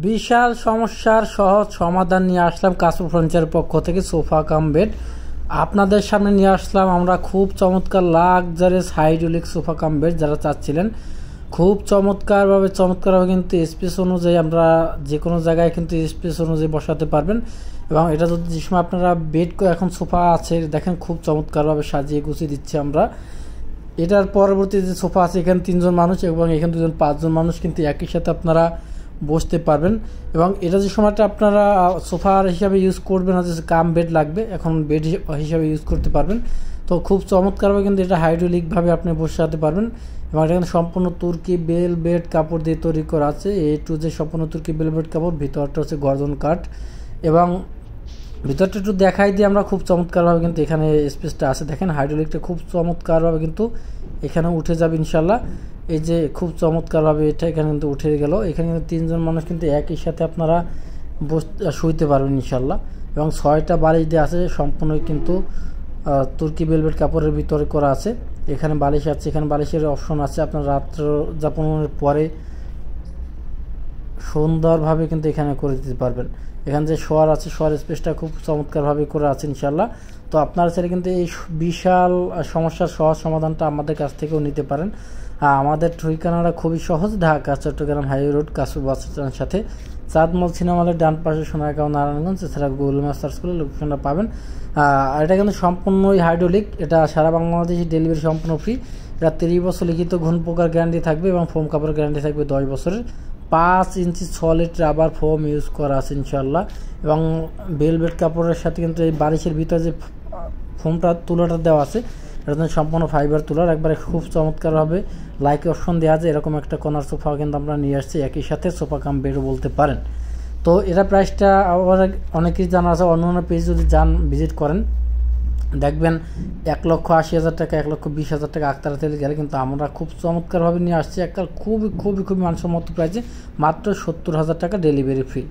বিশাল সমস্যার সহজ সমাধান নিয়ে আসলাম কাসুর ফার্নিচারের পক্ষ থেকে সোফা কাম বেড আপনাদের সামনে নিয়ে আসলাম। আমরা খুব চমৎকার luxurious hydraulic sofa cum bed যারা চাচ্ছিলেন খুব চমৎকারভাবে কিন্তু স্পেস অনুযায়ী আমরা যে কোনো জায়গায় কিন্তু স্পেস অনুযায়ী বসাতে পারবেন। এবং এটা যদি যে সময় আপনারা বেড এখন সোফা আছে দেখেন খুব চমৎকারভাবে সাজিয়ে গুছিয়ে দিচ্ছি আমরা। এটার পরবর্তী যে সোফা আছে এখানে 3 জন মানুষ এবং এখানে 2 জন 5 জন মানুষ কিন্তু একই সাথে আপনারা বসতে পারবেন। এবং এটা যে সময়টা আপনারা সোফার হিসাবে ইউজ করবেন না, যে কাম বেড লাগবে এখন বেড হিসাবে ইউজ করতে পারবেন। তো খুব চমৎকারভাবে কিন্তু এটা হাইড্রোলিকভাবে আপনি বসাতে পারবেন। এবং এখানে সম্পূর্ণ তুর্কি বেলভেট কাপড় দিয়ে তৈরি করা আছে, যে সম্পূর্ণ তুর্কি বেলভেট কাপড়, ভিতরটা হচ্ছে গর্জন কাঠ। এবং ভিতরটা একটু দেখাই দিয়ে আমরা খুব চমৎকারভাবে কিন্তু এখানে স্পেসটা আছে দেখেন, হাইড্রোলিকটা খুব চমৎকারভাবে কিন্তু এখানে উঠে যাবে ইনশাল্লাহ। এই যে খুব চমৎকারভাবে এটা এখানে কিন্তু উঠে গেল। এখানে কিন্তু 3 জন মানুষ কিন্তু একই সাথে আপনারা শুইতে পারবেন ইনশাল্লাহ। এবং 6টা বালিশ দিয়ে আছে, সম্পূর্ণ কিন্তু তুর্কি বেলভেট কাপড়ের ভিতরে করা আছে। এখানে বালিশ আছে, এখানে বালিশের অপশন আছে, আপনার রাত্র যাপনের পরে সুন্দরভাবে কিন্তু এখানে করে দিতে পারবেন। এখানে যে শোয়ার আছে, শোয়ার স্পেসটা খুব চমৎকারভাবে করে আছে ইনশাল্লাহ। তো আপনারা চাইলে কিন্তু এই বিশাল সমস্যার সহজ সমাধানটা আমাদের কাছ থেকেও নিতে পারেন। আমাদের ঠিকানাটা খুবই সহজ, ঢাকা চট্টগ্রাম হাইওয়ে রোড কাসুর বাস স্ট্যান্ডের সাথে চাঁদমল সিনেমা হলের ডান পাশে সোনারগাঁও নারায়ণগঞ্জ। এছাড়া গুগল ম্যাপ সার্চ করলে লোকেশনটা পাবেন। আর এটা কিন্তু সম্পূর্ণই হাইড্রোলিক, এটা সারা বাংলাদেশে ডেলিভারি সম্পূর্ণ ফ্রি। এটা 30 বছর লিখিত ঘন পোকার গ্যারান্টি থাকবে এবং ফোম কাপড়ের গ্যারান্টি থাকবে 10 বছরের। 5 ইঞ্চি সলিড রাবার ফোম ইউজ করা আছে ইনশাল্লাহ। এবং বেলভেট কাপড়ের সাথে কিন্তু এই বালিশের ভিতরে যে ফোমটা তুলাটা দেওয়া আছে এটা সম্পূর্ণ ফাইবার তুলার, একবারে খুব চমৎকারভাবে লাইক অপশন দেওয়া আছে। এরকম একটা কর্নার সোফা কিন্তু আমরা নিয়ে আসছি, একই সাথে সোফা কাম বেডও বলতে পারেন। তো এটা প্রাইসটা আবার অনেকেই জানা আছে, অন্য পেজ যদি যান ভিজিট করেন দেখবেন 1,80,000 টাকা, 1,20,000 টাকা আক্তারা তেলে গেলে, কিন্তু আমরা খুব চমৎকারভাবে নিয়ে আসছি একটা খুবই মানসম্মত প্রাইসে, মাত্র 70,000 টাকা ডেলিভারি ফ্রি।